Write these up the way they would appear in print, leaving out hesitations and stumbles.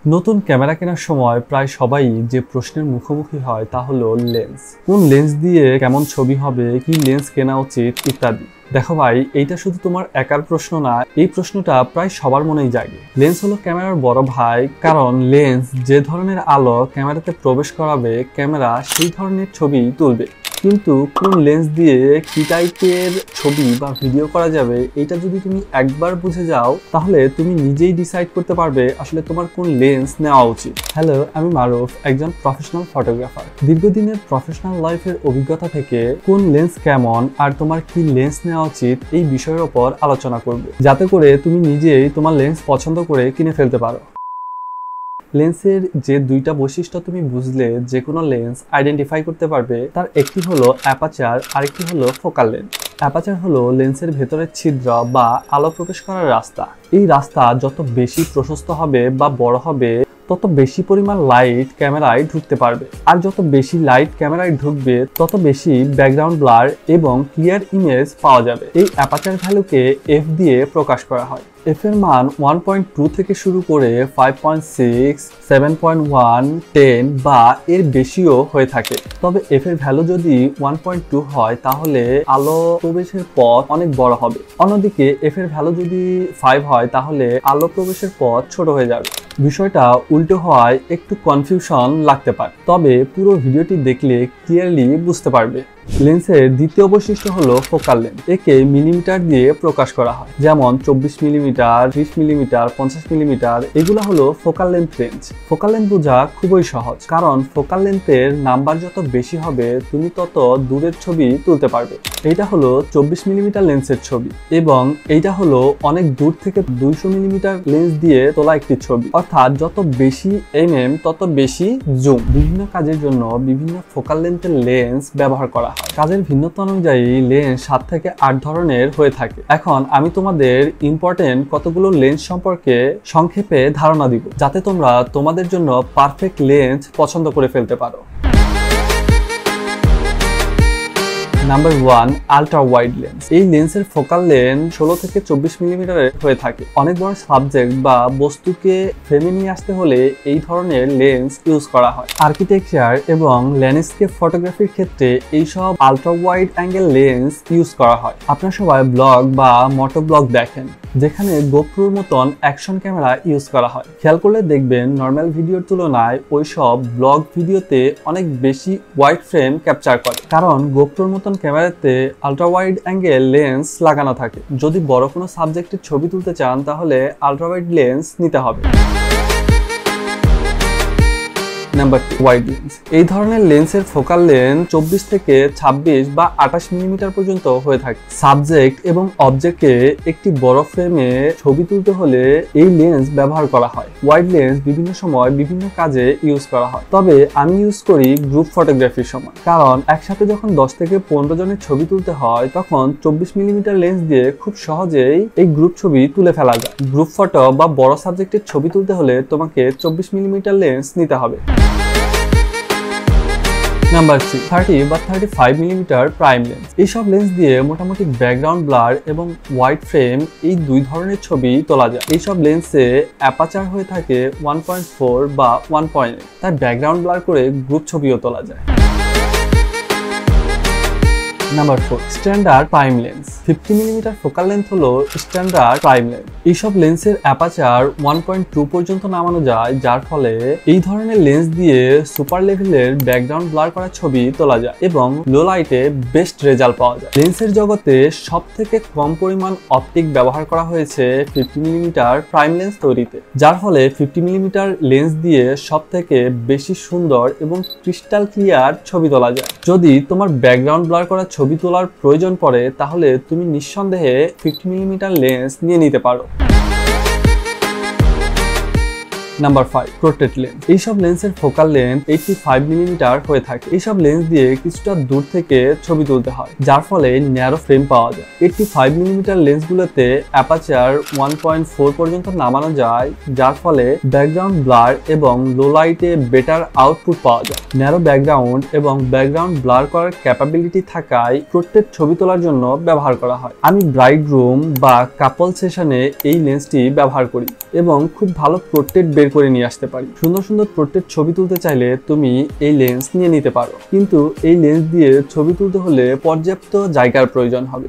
নতুন ক্যামেরা কেনার সময় প্রায় সবাই যে প্রশ্নের মুখোমুখি হয় তা হলো লেন্স। কোন লেন্স দিয়ে কেমন ছবি হবে, কি লেন্স কেনা উচিত ইত্যাদি। দেখো ভাই, এইটা শুধু তোমার একার প্রশ্ন না, এই প্রশ্নটা প্রায় সবার মনেই জাগে। লেন্স হলো ক্যামেরার বড় ভাই, কারণ লেন্স যে ধরনের আলো ক্যামেরাতে প্রবেশ করাবে, ক্যামেরা সেই ধরনের ছবি তুলবে। কিন্তু কোন লেন্স দিয়ে কি টাইপের ছবি বা ভিডিও করা যাবে, এটা যদি তুমি একবার বুঝে যাও তাহলে তুমি নিজেই ডিসাইড করতে পারবে আসলে তোমার কোন লেন্স নেওয়া উচিত। হ্যালো, আমি মারুফ, একজন প্রফেশনাল ফটোগ্রাফার। দীর্ঘদিনের প্রফেশনাল লাইফের অভিজ্ঞতা থেকে কোন লেন্স কেমন আর তোমার কি লেন্স নেওয়া উচিত এই বিষয়ের উপর আলোচনা করব, যাতে করে তুমি নিজেই তোমার লেন্স পছন্দ করে কিনে ফেলতে পারো। লেন্সের যে দুইটা বৈশিষ্ট্য তুমি বুঝলে যে কোনো লেন্স আইডেন্টিফাই করতে পারবে, তার একটি হলো অ্যাপাচার, আরেকটি হলো ফোকাল লেন্থ। অ্যাপাচার হলো লেন্সের ভেতরের ছিদ্র বা আলো প্রবেশ করার রাস্তা। এই রাস্তা যত বেশি প্রশস্ত হবে বা বড় হবে, তত বেশি পরিমাণ লাইট ক্যামেরায় ঢুকতে পারবে। আর যত বেশি লাইট ক্যামেরায় ঢুকবে, তত বেশি ব্যাকগ্রাউন্ড ব্লার এবং ক্লিয়ার ইমেজ পাওয়া যাবে। এই অ্যাপাচার ভ্যালুকে এফ দিয়ে প্রকাশ করা হয়। এফ এর মান 1.2 থেকে শুরু করে 5.6, 7.1, 10 বা এর বেশিও হয়ে থাকে। তবে এফ এর ভ্যালু যদি 1.2 হয় তাহলে আলো প্রবেশের পথ অনেক বড় হবে। অন্যদিকে এফ এর ভ্যালু যদি 5 হয় তাহলে আলো প্রবেশের পথ ছোট হয়ে যাবে। বিষয়টা উল্টো হওয়ায় একটু কনফিউশন লাগতে পারে, তবে পুরো ভিডিওটি দেখলে ক্লিয়ারলি বুঝতে পারবে। লেন্সের দ্বিতীয় বৈশিষ্ট্য হলো ফোকাল লেন্থ। একে মিলিমিটার দিয়ে প্রকাশ করা হয়, যেমন 24 মিলিমিটার, 30 মিলিমিটার, 50 মিলিমিটার। এগুলো হলো focal length range. Focal length বোঝা খুবই সহজ, কারণ ফোকাল লেন্থের নাম্বার যত বেশি হবে তুমি তত দূরের ছবি তুলতে পারবে। এইটা হলো 24 মিলিমিটার লেন্সের ছবি, এবং এইটা হলো অনেক দূর থেকে 200 মিলিমিটার লেন্স দিয়ে তোলা একটি ছবি। অর্থাৎ যত বেশি তত বেশি জুম। বিভিন্ন কাজের জন্য বিভিন্ন ফোকাল লেন্থের লেন্স ব্যবহার করা হয়। কাজের ভিন্নতা অনুযায়ী লেন্স 7 থেকে 8 ধরনের হয়ে থাকে। এখন আমি তোমাদের ইম্পর্টেন্ট কতগুলো লেন্স সম্পর্কে সংক্ষেপে ধারণা দিব, যাতে তোমরা তোমাদের জন্য পারফেক্ট লেন্স পছন্দ করে ফেলতে পারো। Number 1, ultra wide lens. এই লেন্সের ফোকাল লেন্থ 16 থেকে 24 মিলিমিটারের হয়ে থাকে। অনেক বড় সাবজেক্ট বা বস্তুকে ফ্রেমে নিয়ে আসতে হলে এই ধরনের লেন্স ইউজ করা হয়। আর্কিটেকচার এবং ল্যান্ডস্কেপ ফটোগ্রাফির ক্ষেত্রে এইসব ultra wide angle lens use করা হয়। আপনারা সবাই ব্লগ বা মোটো ব্লগ দেখেন, যেখানে গোপ্রোর মতন অ্যাকশন ক্যামেরা ইউজ করা হয়। খেয়াল করলে দেখবেন নর্মাল ভিডিওর তুলনায় ওইসব ব্লগ ভিডিওতে অনেক বেশি ওয়াইড ফ্রেম ক্যাপচার করে, কারণ গোপ্রোর মতন ক্যামেরাতে আলট্রা ওয়াইড অ্যাঙ্গেল লেন্স লাগানো থাকে। যদি বড় কোনো সাবজেক্টের ছবি তুলতে চান তাহলে আলট্রা ওয়াইড লেন্স নিতে হবে। Number 2, wide lens. এই ধরনের লেন্সের ফোকাল লেন্থ 24 থেকে 26 বা 28 মিলিমিটার পর্যন্ত হয়ে থাকে। সাবজেক্ট এবং অবজেক্টকে একটি বড় ফ্রেমে ছবি তুলতে হলে এই লেন্স ব্যবহার করা হয়। ওয়াইড লেন্স বিভিন্ন সময় বিভিন্ন কাজে ইউজ করা হয়, তবে আমি ইউজ করি গ্রুপ ফটোগ্রাফির সময়, কারণ একসাথে যখন 10 থেকে 15 জনের ছবি তুলতে হয় তখন 24 মিলিমিটার লেন্স দিয়ে খুব সহজেই এই গ্রুপ ছবি তুলে ফেলা যায়। গ্রুপ ফটো বা বড় সাবজেক্টের ছবি তুলতে হলে তোমাকে 24 মিলিমিটার লেন্স নিতে হবে। নাম্বার 3, 30 বা 35 মিলিমিটার প্রাইম লেন্স। এইসব লেন্স দিয়ে মোটামুটি ব্যাকগ্রাউন্ড ব্লার এবং ওয়াইড ফ্রেম এই দুই ধরনের ছবি তোলা যায়। এইসব লেন্সে অ্যাপাচার হয়ে থাকে 1.4 বা 1.8, তাই ব্যাকগ্রাউন্ড ব্লার করে গ্রুপ ছবিও তোলা যায়। Number 4, standard prime lens. 50 millimetre focal length হলো স্ট্যান্ডার্ড প্রাইম লেন্স। এইসব লেন্সের অ্যাপাচার 1.2 পর্যন্ত নামানো যায়, যার ফলে এই ধরনের লেন্স দিয়ে সুপার লেভেলের ব্যাকগ্রাউন্ড ব্লার করা ছবি তোলা যায় এবং লো লাইটে বেস্ট রেজাল্ট পাওয়া যায়। লেন্সের জগতে সব থেকে কম পরিমাণ অপটিক ব্যবহার করা হয়েছে 50 মিলিমিটার প্রাইম লেন্স তৈরিতে, যার ফলে 50 মিলিমিটার লেন্স দিয়ে সব থেকে বেশি সুন্দর এবং ক্রিস্টাল ক্লিয়ার ছবি তোলা যায়। যদি তোমার ব্যাকগ্রাউন্ড ব্লার করা ছবি তোলার প্রয়োজন পড়ে তাহলে তুমি নিঃসন্দেহে 50 মিলিমিটার লেন্স নিয়ে নিতে পারো। Number 5, protect lens. এইসব লেন্সের ফোকাল লেন্থ 85 মিলিমিটার হয়ে থাকে। এইসব লেন্স দিয়ে কিছুটা দূর থেকে ছবি তুলতে হয়, যার ফলে ন্যারো ফ্রেম পাওয়া যায়। 85 মিলিমিটার লেন্সগুলোতে অ্যাপাচার 1.4 পর্যন্ত নামানো যায়, যার ফলে ব্যাকগ্রাউন্ড ব্লার এবং লো লাইটে বেটার আউটপুট পাওয়া যায়। ন্যারো ব্যাকগ্রাউন্ড এবং ব্যাকগ্রাউন্ড ব্লার করার ক্যাপাবিলিটি থাকায় প্রোটেক্ট ছবি তোলার জন্য ব্যবহার করা হয়। আমি ব্রাইড রুম বা কাপল সেশনে এই লেন্সটি ব্যবহার করি এবং খুব ভালো প্রোটেক্ট বের করে নিয়ে আসতে পারি। সুন্দর সুন্দর পোর্ট্রেট ছবি তুলতে চাইলে তুমি এই লেন্স নিয়ে নিতে পারো, কিন্তু এই লেন্স দিয়ে ছবি তুলতে হলে পর্যাপ্ত জায়গার প্রয়োজন হবে।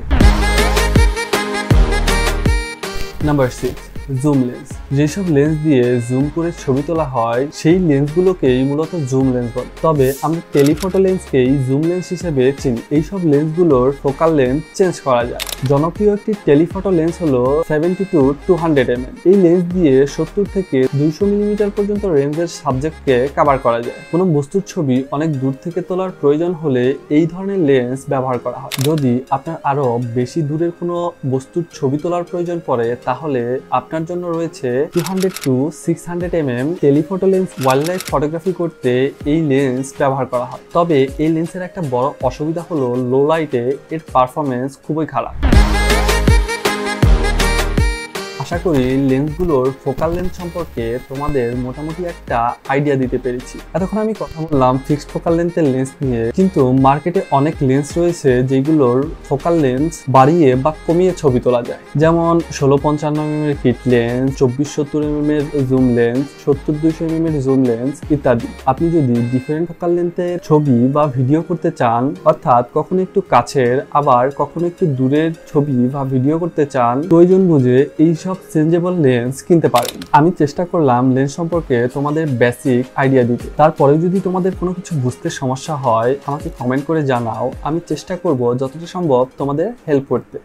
Number 6, zoom lens. যেসব লেন্স দিয়ে জুম করে ছবি তোলা হয় সেই লেন্সগুলোকেই মূলত জুম লেন্স বলে। তবে আমরা টেলিফটো লেন্সকেই জুম লেন্স হিসেবে চিনি। এইসব লেন্সগুলোর ফোকাল লেন্থ চেঞ্জ করা যায়। জনপ্রিয় একটি টেলিফটো লেন্স হলো 70 to 200 mm। এই লেন্স দিয়ে 70 থেকে 200 মিলিমিটার পর্যন্ত রেঞ্জের সাবজেক্টকে কভার করা যায়। কোনো বস্তুর ছবি অনেক দূর থেকে তোলার প্রয়োজন হলে এই ধরনের লেন্স ব্যবহার করা হয়। যদি আপনার আরো বেশি দূরের কোনো বস্তুর ছবি তোলার প্রয়োজন পড়ে তাহলে আপনার জন্য রয়েছে 200 to 600 mm telephoto lens. Wild life photography করতে এই লেন্স ব্যবহার করা হয়। তবে এই লেন্সের একটা বড় অসুবিধা হলো লো লাইটে এর পারফরমেন্স খুবই খারাপ। আশা করি লেন্সগুলোর ফোকাল লেন্থ সম্পর্কে তোমাদের মোটামুটি একটা আইডিয়া দিতে পেরেছি। এতক্ষণ আমি কথা বললাম ফিক্সড ফোকাল লেন্থের লেন্স নিয়ে, কিন্তু মার্কেটে অনেক লেন্স রয়েছে যেগুলোর ফোকাল লেন্থ বাড়িয়ে বা কমিয়ে ছবি তোলা যায়। যেমন 16-55 mm এর কিট লেন্স, 24-70 mm এর জুম লেন্স, 70-200 mm এর জুম লেন্স ইত্যাদি। আপনি যদি ডিফারেন্ট ফোকাল লেন্থের ছবি বা ভিডিও করতে চান, অর্থাৎ কখনো একটু কাছের আবার কখনো একটু দূরের ছবি বা ভিডিও করতে চান, প্রয়োজন বুঝে এইসব চেঞ্জেবল লেন্স কিনতে পারেন। আমি চেষ্টা করলাম লেন্স সম্পর্কে তোমাদের বেসিক আইডিয়া দিতে। তারপরে যদি তোমাদের কোনো কিছু বুঝতে সমস্যা হয় আমাকে কমেন্ট করে জানাও, আমি চেষ্টা করব যতটা সম্ভব তোমাদের হেল্প করতে।